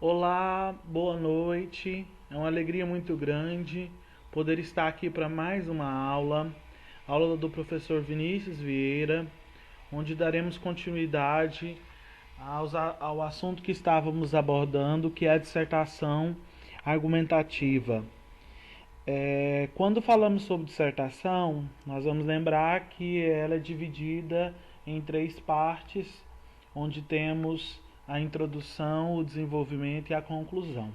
Olá, boa noite. É uma alegria muito grande poder estar aqui para mais uma aula do professor Vinícius Vieira, onde daremos continuidade ao assunto que estávamos abordando, que é a dissertação argumentativa. Quando falamos sobre dissertação, nós vamos lembrar que ela é dividida em três partes, onde temos a introdução, o desenvolvimento e a conclusão.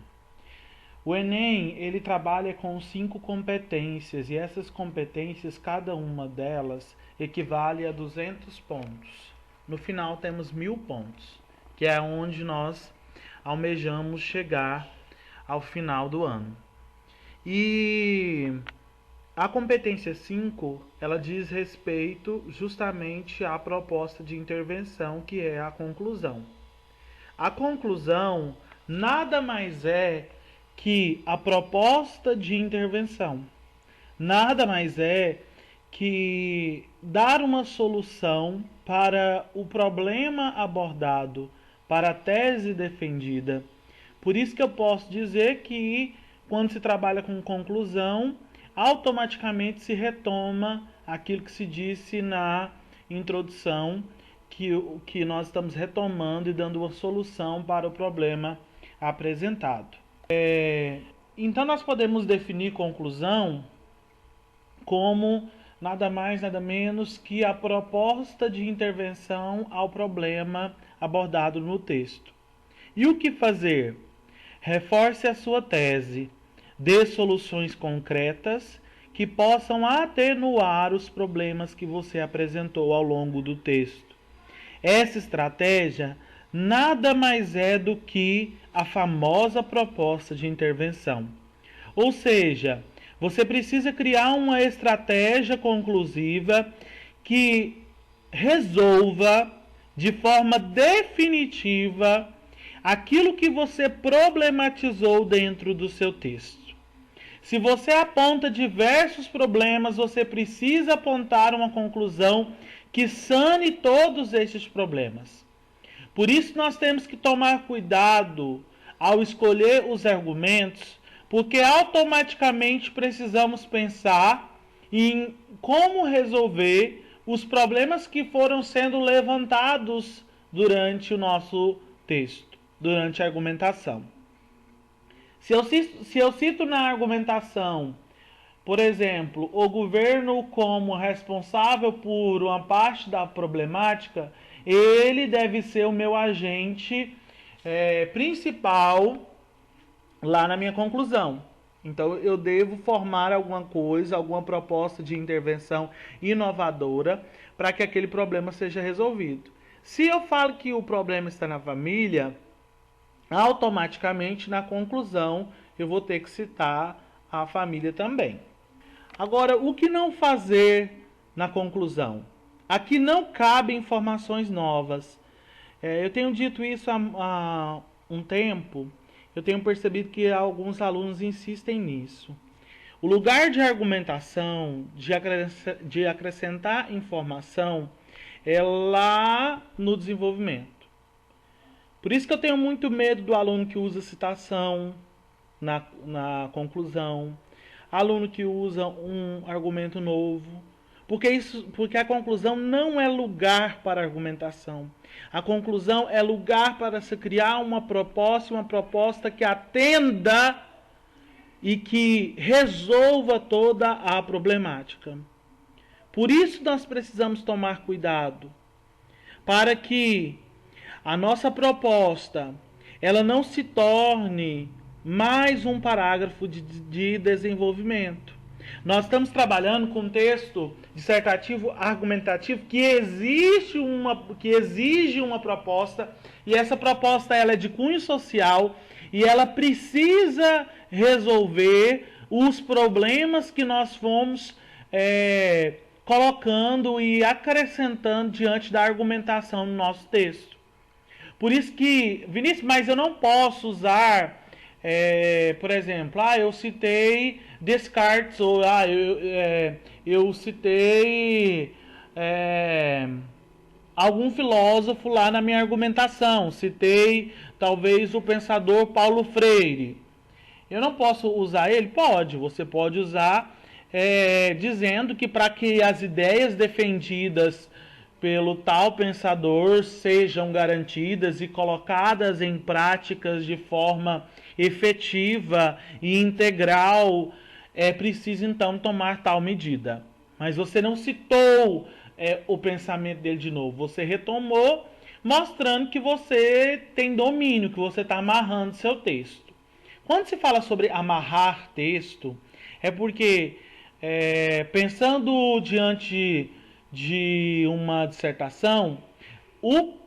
O Enem, ele trabalha com 5 competências e essas competências, cada uma delas equivale a 200 pontos. No final temos 1000 pontos, que é onde nós almejamos chegar ao final do ano. E a competência 5, ela diz respeito justamente à proposta de intervenção, que é a conclusão. A conclusão nada mais é que a proposta de intervenção. Nada mais é que dar uma solução para o problema abordado, para a tese defendida. Por isso que eu posso dizer que quando se trabalha com conclusão, automaticamente se retoma aquilo que se disse na introdução, que nós estamos retomando e dando uma solução para o problema apresentado. Então nós podemos definir conclusão como nada mais, nada menos que a proposta de intervenção ao problema abordado no texto. E o que fazer? Reforce a sua tese, dê soluções concretas que possam atenuar os problemas que você apresentou ao longo do texto. Essa estratégia nada mais é do que a famosa proposta de intervenção. Ou seja, você precisa criar uma estratégia conclusiva que resolva de forma definitiva aquilo que você problematizou dentro do seu texto. Se você aponta diversos problemas, você precisa apontar uma conclusão que sane todos estes problemas. Por isso nós temos que tomar cuidado ao escolher os argumentos, porque automaticamente precisamos pensar em como resolver os problemas que foram sendo levantados durante o nosso texto, durante a argumentação. Se eu cito na argumentação, por exemplo, o governo como responsável por uma parte da problemática, ele deve ser o meu agente principal lá na minha conclusão. Então eu devo formar alguma coisa, alguma proposta de intervenção inovadora para que aquele problema seja resolvido. Se eu falo que o problema está na família, automaticamente na conclusão eu vou ter que citar a família também. Agora, o que não fazer na conclusão? Aqui não cabem informações novas. Eu tenho dito isso há um tempo, eu tenho percebido que alguns alunos insistem nisso. O lugar de argumentação, de acrescentar informação, é lá no desenvolvimento. Por isso que eu tenho muito medo do aluno que usa citação na conclusão, aluno que usa um argumento novo, porque a conclusão não é lugar para argumentação. A conclusão é lugar para se criar uma proposta que atenda e que resolva toda a problemática. Por isso nós precisamos tomar cuidado para que a nossa proposta ela não se torne mais um parágrafo de desenvolvimento. Nós estamos trabalhando com um texto dissertativo argumentativo que exige uma proposta, e essa proposta ela é de cunho social e ela precisa resolver os problemas que nós fomos colocando e acrescentando diante da argumentação no nosso texto. Por isso que, Vinícius, mas eu não posso usar, por exemplo, eu citei Descartes, ou eu citei algum filósofo lá na minha argumentação. Citei talvez o pensador Paulo Freire. Eu não posso usar ele? Pode. Você pode usar dizendo que para que as ideias defendidas pelo tal pensador sejam garantidas e colocadas em práticas de forma efetiva e integral, é preciso então tomar tal medida. Mas você não citou o pensamento dele de novo, você retomou, mostrando que você tem domínio, que você está amarrando seu texto. Quando se fala sobre amarrar texto, é porque, pensando diante de uma dissertação,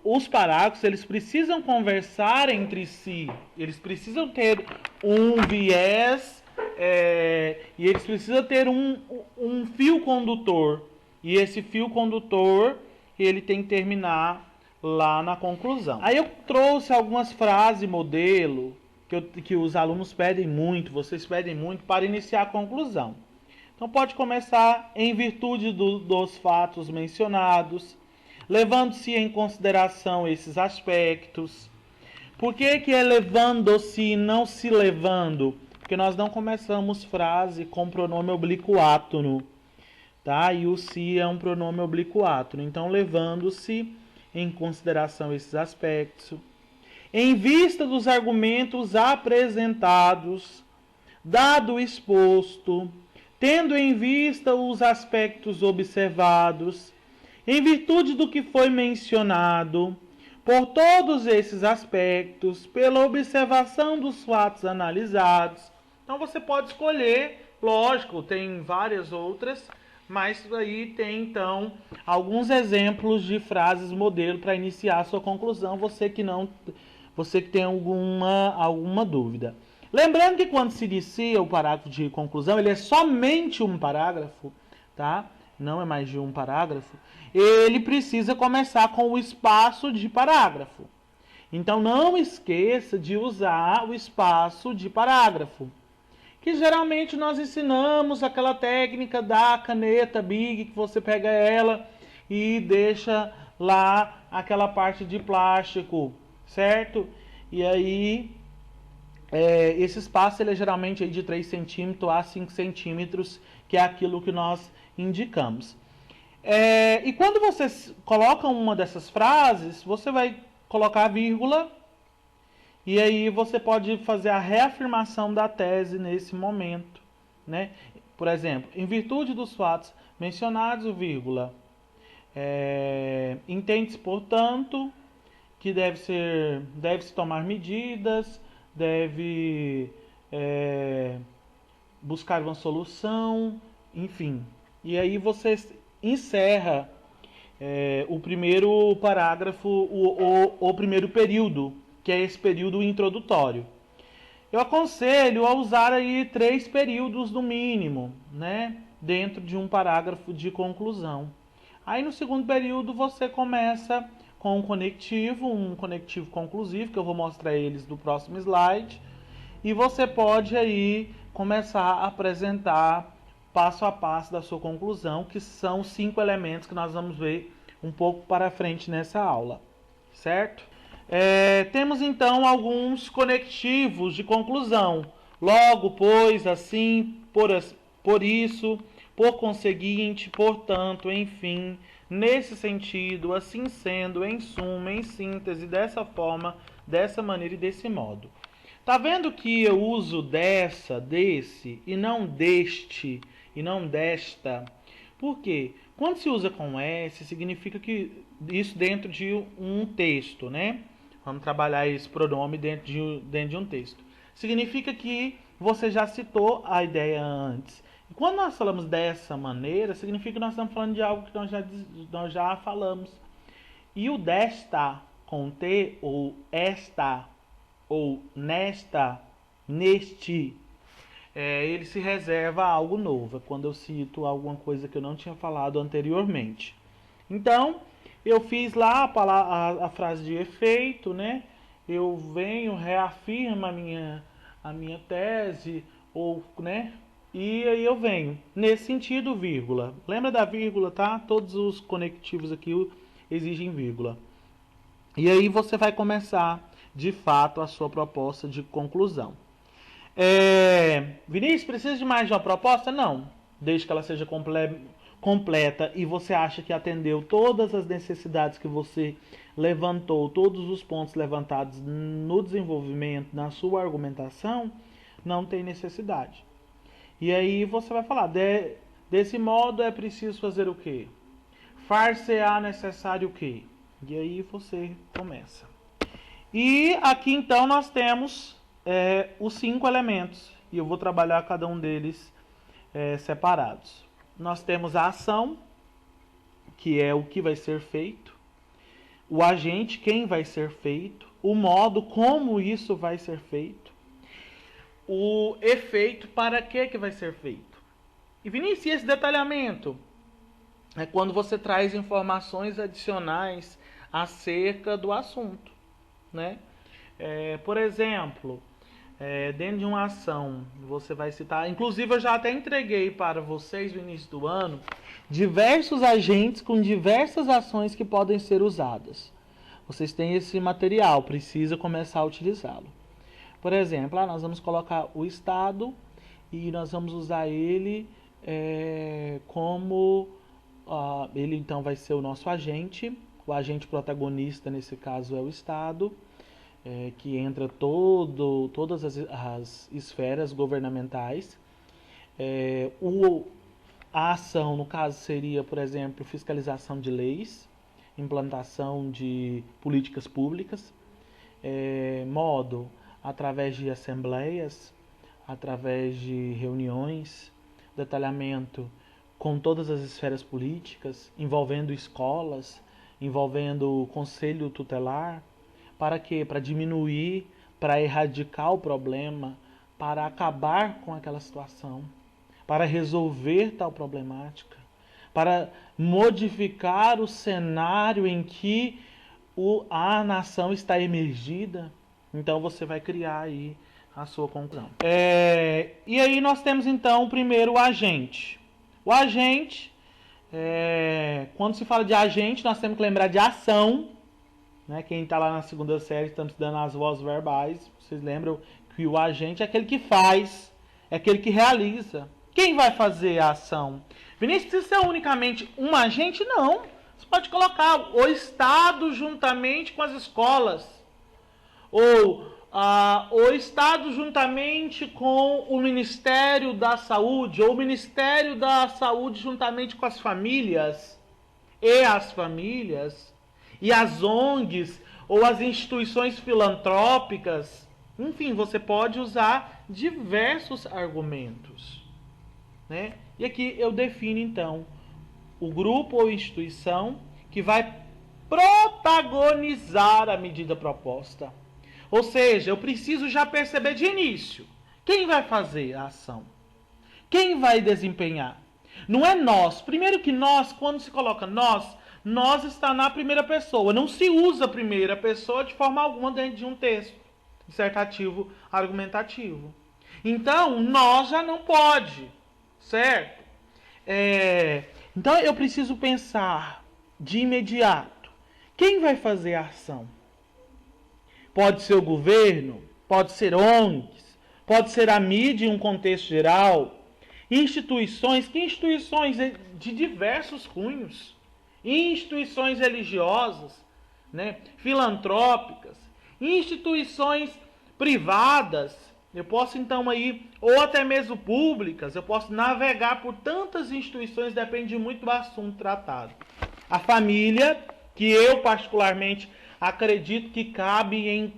os parágrafos eles precisam conversar entre si, eles precisam ter um viés e eles precisam ter um fio condutor, e esse fio condutor ele tem que terminar lá na conclusão. Aí eu trouxe algumas frases modelo que os alunos pedem muito, vocês pedem muito para iniciar a conclusão. Então pode começar em virtude dos fatos mencionados, levando-se em consideração esses aspectos. Por que é levando-se e não se levando? Porque nós não começamos frase com pronome oblíquo átono, tá? E o se é um pronome oblíquo átono. Então, levando-se em consideração esses aspectos. Em vista dos argumentos apresentados, dado o exposto, tendo em vista os aspectos observados, em virtude do que foi mencionado, por todos esses aspectos, pela observação dos fatos analisados. Então você pode escolher, lógico, tem várias outras, mas aí tem então alguns exemplos de frases modelo para iniciar a sua conclusão, você que tem alguma dúvida. Lembrando que quando se inicia o parágrafo de conclusão, ele é somente um parágrafo, tá? Não é mais de um parágrafo. Ele precisa começar com o espaço de parágrafo. Então não esqueça de usar o espaço de parágrafo, que geralmente nós ensinamos aquela técnica da caneta Big, que você pega ela e deixa lá aquela parte de plástico, certo? E aí esse espaço ele é geralmente aí de 3 centímetros a 5 centímetros, que é aquilo que nós indicamos. E quando você coloca uma dessas frases, você vai colocar a vírgula, e aí você pode fazer a reafirmação da tese nesse momento, né? Por exemplo, em virtude dos fatos mencionados, vírgula, entende-se, portanto, que deve-se tomar medidas, deve buscar uma solução, enfim. E aí você encerra o primeiro parágrafo, o primeiro período, que é esse período introdutório. Eu aconselho a usar aí 3 períodos no mínimo, né, dentro de um parágrafo de conclusão. Aí no segundo período você começa com um conectivo conclusivo, que eu vou mostrar eles no próximo slide, e você pode aí começar a apresentar passo a passo da sua conclusão, que são 5 elementos que nós vamos ver um pouco para frente nessa aula, certo? Temos então alguns conectivos de conclusão: logo, pois, assim, por isso, por conseguinte, portanto, enfim, nesse sentido, assim sendo, em suma, em síntese, dessa forma, dessa maneira e desse modo. Tá vendo que eu uso dessa, desse, e não deste, e não desta? Por quê? Quando se usa com S, significa que isso dentro de um texto, né? Vamos trabalhar esse pronome dentro de um texto. Significa que você já citou a ideia antes. E quando nós falamos dessa maneira, significa que nós estamos falando de algo que nós já falamos. E o desta, com T, ou esta, ou nesta, neste, ele se reserva a algo novo, quando eu cito alguma coisa que eu não tinha falado anteriormente. Então, eu fiz lá a frase de efeito, né? Eu venho, reafirmo a minha tese, ou, né? E aí eu venho. Nesse sentido, vírgula. Lembra da vírgula, tá? Todos os conectivos aqui, exigem vírgula. E aí você vai começar, de fato, a sua proposta de conclusão. Vinícius, precisa de mais de uma proposta? Não. Desde que ela seja completa e você acha que atendeu todas as necessidades que você levantou, todos os pontos levantados no desenvolvimento, na sua argumentação, não tem necessidade. E aí você vai falar, desse modo é preciso fazer o quê? Far-se-á necessário o quê? E aí você começa. E aqui então nós temos os 5 elementos. E eu vou trabalhar cada um deles separados. Nós temos a ação, que é o que vai ser feito. O agente, quem vai ser feito. O modo, como isso vai ser feito. O efeito, para que vai ser feito. E Vinícius, esse detalhamento é quando você traz informações adicionais acerca do assunto, né? Por exemplo, dentro de uma ação, você vai citar... Inclusive, eu já até entreguei para vocês no início do ano diversos agentes com diversas ações que podem ser usadas. Vocês têm esse material, precisa começar a utilizá-lo. Por exemplo, nós vamos colocar o Estado e nós vamos usar ele como... ele então vai ser o nosso agente. O agente protagonista, nesse caso, é o Estado, que entra todas as esferas governamentais. A ação, no caso, seria, por exemplo, fiscalização de leis, implantação de políticas públicas, modo, através de assembleias, através de reuniões, detalhamento com todas as esferas políticas, envolvendo escolas, envolvendo o conselho tutelar. Para quê? Para diminuir, para erradicar o problema, para acabar com aquela situação, para resolver tal problemática, para modificar o cenário em que a nação está emergida. Então você vai criar aí a sua conclusão. E aí nós temos então primeiro o agente. O agente, quando se fala de agente, nós temos que lembrar de ação. Né? Quem está lá na segunda série, estamos estudando as vozes verbais, vocês lembram que o agente é aquele que faz, é aquele que realiza. Quem vai fazer a ação? Vinícius, precisa ser unicamente um agente? Não. Você pode colocar o Estado juntamente com as escolas. Ou o Estado juntamente com o Ministério da Saúde, ou o Ministério da Saúde juntamente com as famílias, e as ONGs, ou as instituições filantrópicas. Enfim, você pode usar diversos argumentos, né? E aqui eu defino então o grupo ou instituição que vai protagonizar a medida proposta. Ou seja, eu preciso já perceber de início quem vai fazer a ação, quem vai desempenhar. Não é nós. Primeiro que nós, quando se coloca nós está na primeira pessoa. Não se usa a primeira pessoa de forma alguma dentro de um texto dissertativo argumentativo. Então, nós já não pode, certo? Então, eu preciso pensar de imediato quem vai fazer a ação. Pode ser o governo, pode ser ONGs, pode ser a mídia em um contexto geral, instituições, que instituições de diversos cunhos, instituições religiosas, né, filantrópicas, instituições privadas, eu posso então aí, ou até mesmo públicas, eu posso navegar por tantas instituições, depende muito do assunto tratado. A família, que eu particularmente acredito que cabe em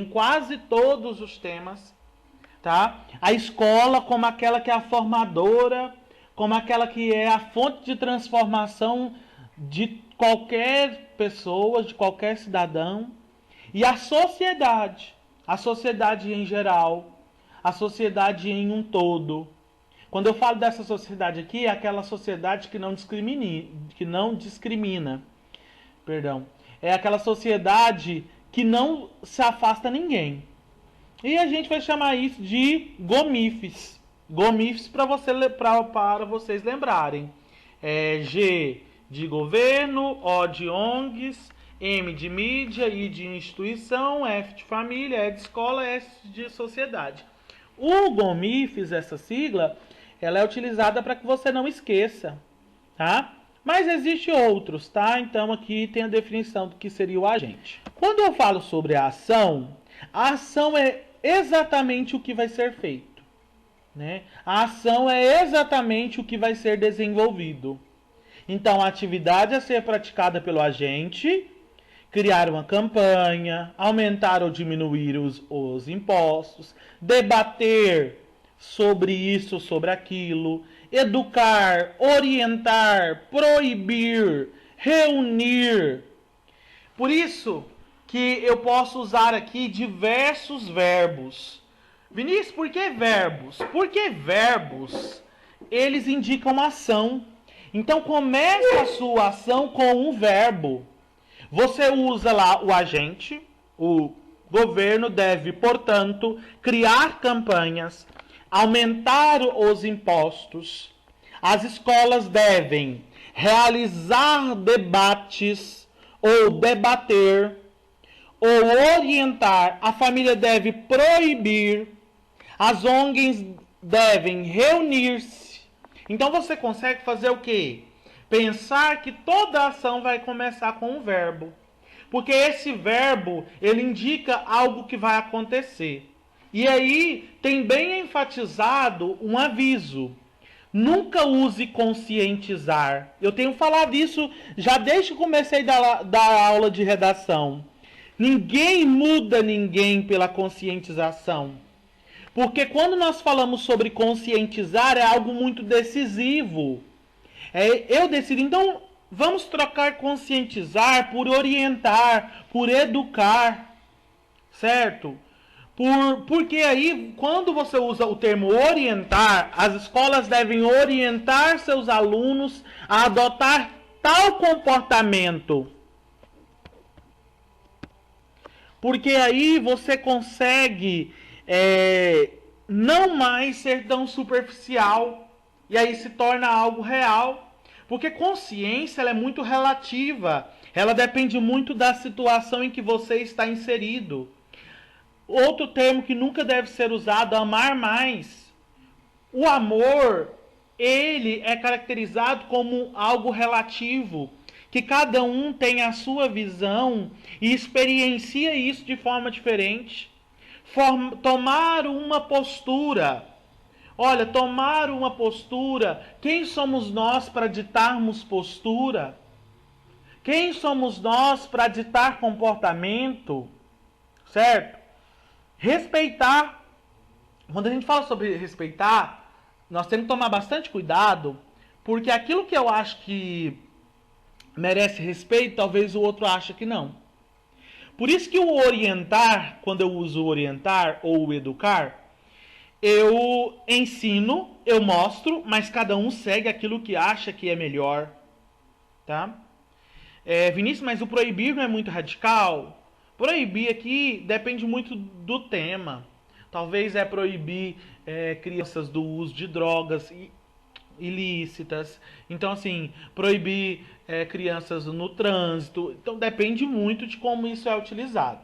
quase todos os temas, tá? A escola como aquela que é a formadora, como aquela que é a fonte de transformação de qualquer pessoa, de qualquer cidadão. E a sociedade em geral, a sociedade em um todo. Quando eu falo dessa sociedade aqui, é aquela sociedade que não discrimina. É aquela sociedade que não se afasta ninguém. E a gente vai chamar isso de GOMIFES. GOMIFES para vocês lembrarem. G de governo, O de ONGs, M de mídia, I de instituição, F de família, E de escola, S de sociedade. O GOMIFES, essa sigla, ela é utilizada para que você não esqueça, tá? Mas existe outros, tá? Então aqui tem a definição do que seria o agente. Quando eu falo sobre a ação é exatamente o que vai ser feito, né? A ação é exatamente o que vai ser desenvolvido. Então, a atividade a ser praticada pelo agente, criar uma campanha, aumentar ou diminuir os impostos, debater sobre isso, sobre aquilo, educar, orientar, proibir, reunir. Por isso que eu posso usar aqui diversos verbos. Vinícius, por que verbos? Porque verbos, eles indicam ação. Então comece a sua ação com um verbo. Você usa lá o agente, o governo deve, portanto, criar campanhas, aumentar os impostos. As escolas devem realizar debates ou debater ou orientar. A família deve proibir. As ONGs devem reunir-se. Então você consegue fazer o quê? Pensar que toda ação vai começar com um verbo. Porque esse verbo, ele indica algo que vai acontecer. E aí tem bem enfatizado um aviso. Nunca use conscientizar. Eu tenho falado isso já desde que comecei a dar aula de redação. Ninguém muda ninguém pela conscientização. Porque quando nós falamos sobre conscientizar, é algo muito decisivo. Eu decido. Então, vamos trocar conscientizar por orientar, por educar. Certo? Porque aí, quando você usa o termo orientar, as escolas devem orientar seus alunos a adotar tal comportamento. Porque aí você consegue não mais ser tão superficial. E aí se torna algo real. Porque consciência ela é muito relativa. Ela depende muito da situação em que você está inserido. Outro termo que nunca deve ser usado, amar mais. O amor, ele é caracterizado como algo relativo, que cada um tem a sua visão e experiencia isso de forma diferente. Tomar uma postura. Olha, tomar uma postura. Quem somos nós para ditarmos postura? Quem somos nós para ditar comportamento? Certo? Respeitar. Quando a gente fala sobre respeitar, nós temos que tomar bastante cuidado, porque aquilo que eu acho que merece respeito, talvez o outro ache que não. Por isso que o orientar, quando eu uso orientar ou o educar, eu ensino, eu mostro, mas cada um segue aquilo que acha que é melhor. Tá? Vinícius, mas o proibir não é muito radical? Proibir aqui depende muito do tema. Talvez proibir crianças do uso de drogas ilícitas. Então, assim, proibir crianças no trânsito. Então, depende muito de como isso é utilizado.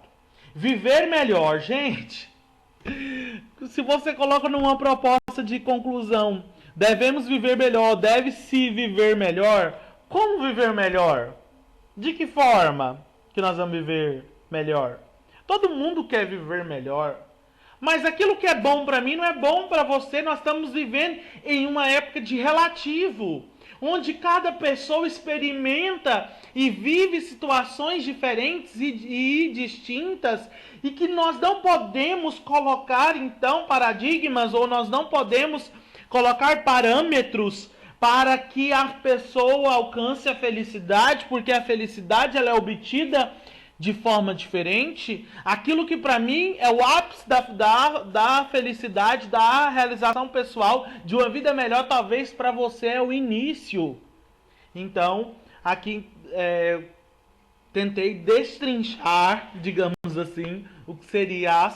Viver melhor, gente. Se você coloca numa proposta de conclusão, devemos viver melhor, deve-se viver melhor. Como viver melhor? De que forma que nós vamos viver melhor? Todo mundo quer viver melhor. Mas aquilo que é bom para mim não é bom para você. Nós estamos vivendo em uma época de relativo, onde cada pessoa experimenta e vive situações diferentes e distintas, e que nós não podemos colocar então paradigmas, ou nós não podemos colocar parâmetros para que a pessoa alcance a felicidade, porque a felicidade ela é obtida de forma diferente. Aquilo que para mim é o ápice da felicidade, da realização pessoal, de uma vida melhor, talvez para você é o início. Então, aqui tentei destrinchar, digamos assim, o que seria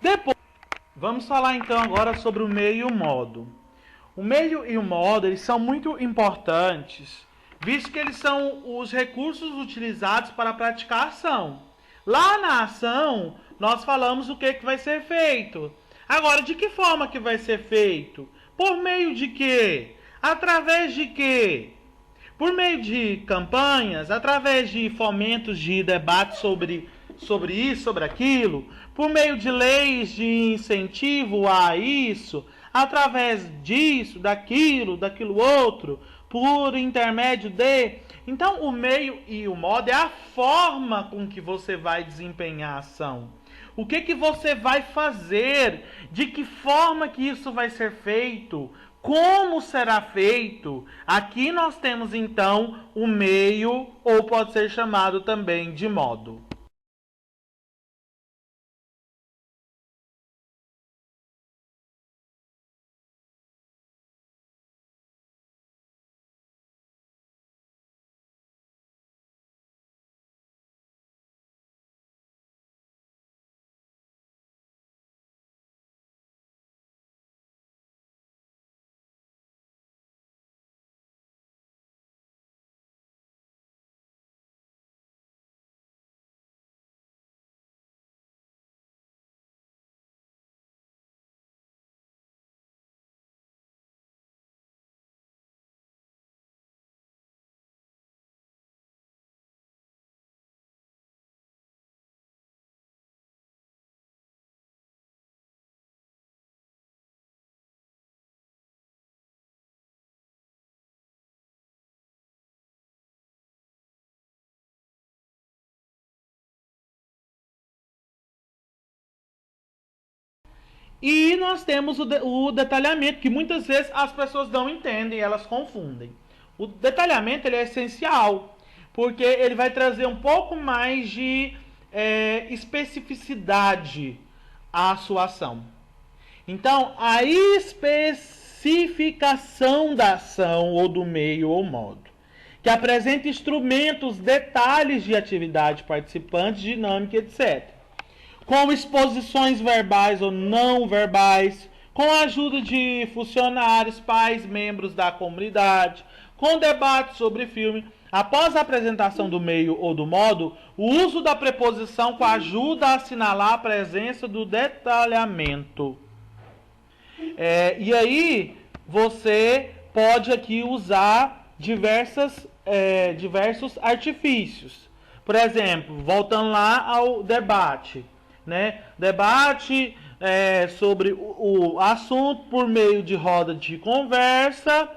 Depois, vamos falar então agora sobre o meio e o modo. O meio e o modo, eles são muito importantes. visto que eles são os recursos utilizados para praticar a ação. Lá na ação, nós falamos o que vai ser feito. Agora, de que forma que vai ser feito? Por meio de quê? Através de quê? Por meio de campanhas, através de fomentos de debate sobre isso, sobre aquilo, por meio de leis de incentivo a isso, através disso, daquilo outro, por intermédio de... Então, o meio e o modo é a forma com que você vai desempenhar a ação. O que você vai fazer? De que forma que isso vai ser feito? Como será feito? Aqui nós temos, então, o meio, ou pode ser chamado também de modo. E nós temos o detalhamento, que muitas vezes as pessoas não entendem, elas confundem. O detalhamento ele é essencial, porque ele vai trazer um pouco mais de especificidade à sua ação. Então, a especificação da ação, ou do meio ou modo, que apresenta instrumentos, detalhes de atividade, participantes, dinâmica, etc. Com exposições verbais ou não verbais, com a ajuda de funcionários, pais, membros da comunidade, com debate sobre filme. Após a apresentação do meio ou do modo, o uso da preposição com ajuda a assinalar a presença do detalhamento. E aí, você pode aqui usar diversos artifícios. Por exemplo, voltando lá ao debate. Debate sobre o assunto por meio de roda de conversa,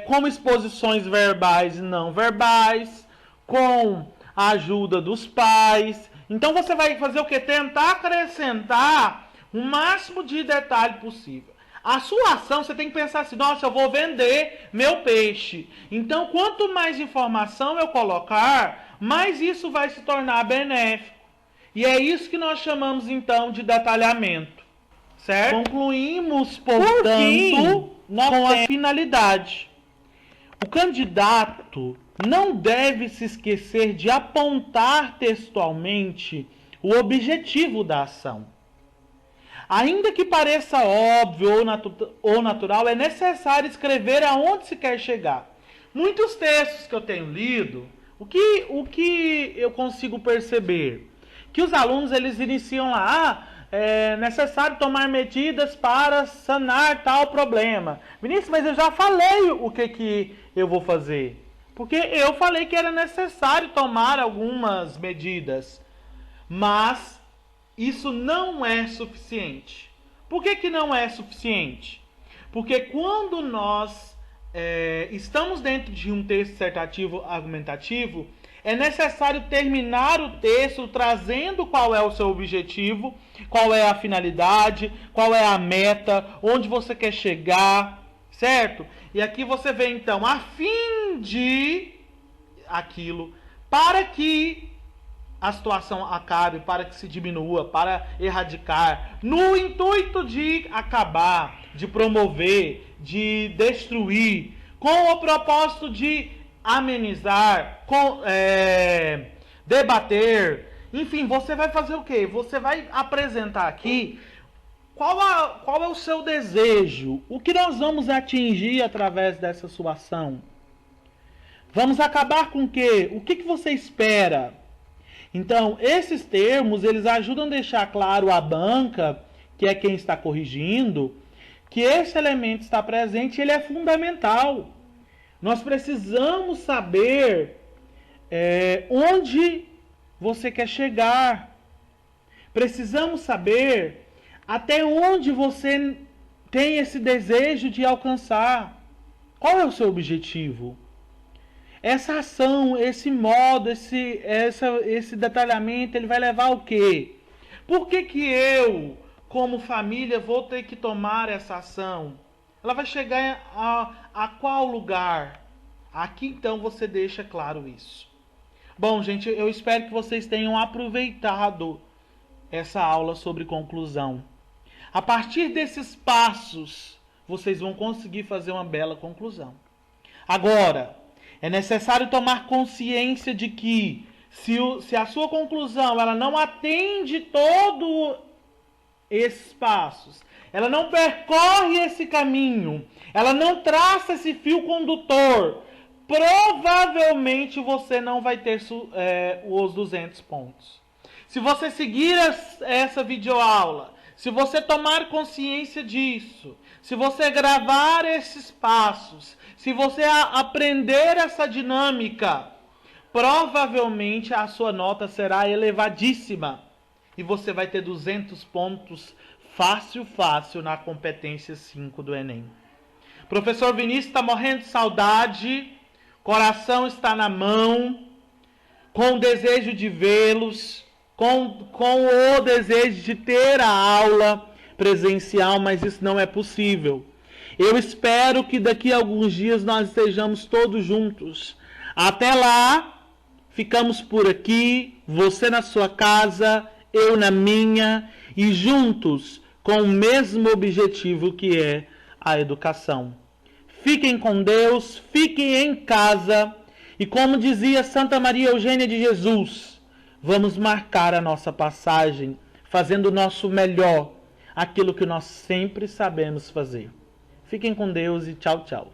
com exposições verbais e não verbais, com a ajuda dos pais. Então você vai fazer o que? Tentar acrescentar o máximo de detalhe possível. A sua ação, você tem que pensar assim, nossa, eu vou vender meu peixe. Então, quanto mais informação eu colocar, mais isso vai se tornar benéfico. E é isso que nós chamamos, então, de detalhamento. Certo? Concluímos, portanto, com a finalidade. O candidato não deve se esquecer de apontar textualmente o objetivo da ação. Ainda que pareça óbvio ou natural, é necessário escrever aonde se quer chegar. Muitos textos que eu tenho lido, o que eu consigo perceber? Que os alunos eles iniciam lá, é necessário tomar medidas para sanar tal problema. Vinícius, mas eu já falei o que eu vou fazer. Porque eu falei que era necessário tomar algumas medidas. Mas isso não é suficiente. Por que não é suficiente? Porque quando nós estamos dentro de um texto dissertativo argumentativo, é necessário terminar o texto trazendo qual é o seu objetivo, qual é a finalidade, qual é a meta, onde você quer chegar, certo? E aqui você vê então, a fim de aquilo, para que a situação acabe, para que se diminua, para erradicar, no intuito de acabar, de promover, de destruir, com o propósito de amenizar, debater, enfim, você vai fazer o quê? Você vai apresentar aqui qual é o seu desejo, o que nós vamos atingir através dessa sua ação. Vamos acabar com o quê? O que você espera? Então, esses termos, eles ajudam a deixar claro à banca, que é quem está corrigindo, que esse elemento está presente e ele é fundamental. Nós precisamos saber onde você quer chegar. Precisamos saber até onde você tem esse desejo de alcançar. Qual é o seu objetivo? Essa ação, esse modo, esse detalhamento, ele vai levar ao quê? Por que eu, como família, vou ter que tomar essa ação? Ela vai chegar a qual lugar? Aqui então você deixa claro isso. Bom, gente, eu espero que vocês tenham aproveitado essa aula sobre conclusão. A partir desses passos, vocês vão conseguir fazer uma bela conclusão. Agora, é necessário tomar consciência de que se a sua conclusão ela não atende todos esses passos, ela não percorre esse caminho, ela não traça esse fio condutor, provavelmente você não vai ter os 200 pontos. Se você seguir essa videoaula, se você tomar consciência disso, se você gravar esses passos, se você aprender essa dinâmica, provavelmente a sua nota será elevadíssima. E você vai ter 200 pontos fácil na competência 5 do Enem. Professor Vinícius está morrendo de saudade, coração está na mão, com o desejo de vê-los, com o desejo de ter a aula presencial, mas isso não é possível. Eu espero que daqui a alguns dias nós estejamos todos juntos. Até lá, ficamos por aqui, você na sua casa, eu na minha, e juntos com o mesmo objetivo que é a educação. Fiquem com Deus, fiquem em casa, e como dizia Santa Maria Eugênia de Jesus, vamos marcar a nossa passagem, fazendo o nosso melhor, aquilo que nós sempre sabemos fazer. Fiquem com Deus e tchau, tchau.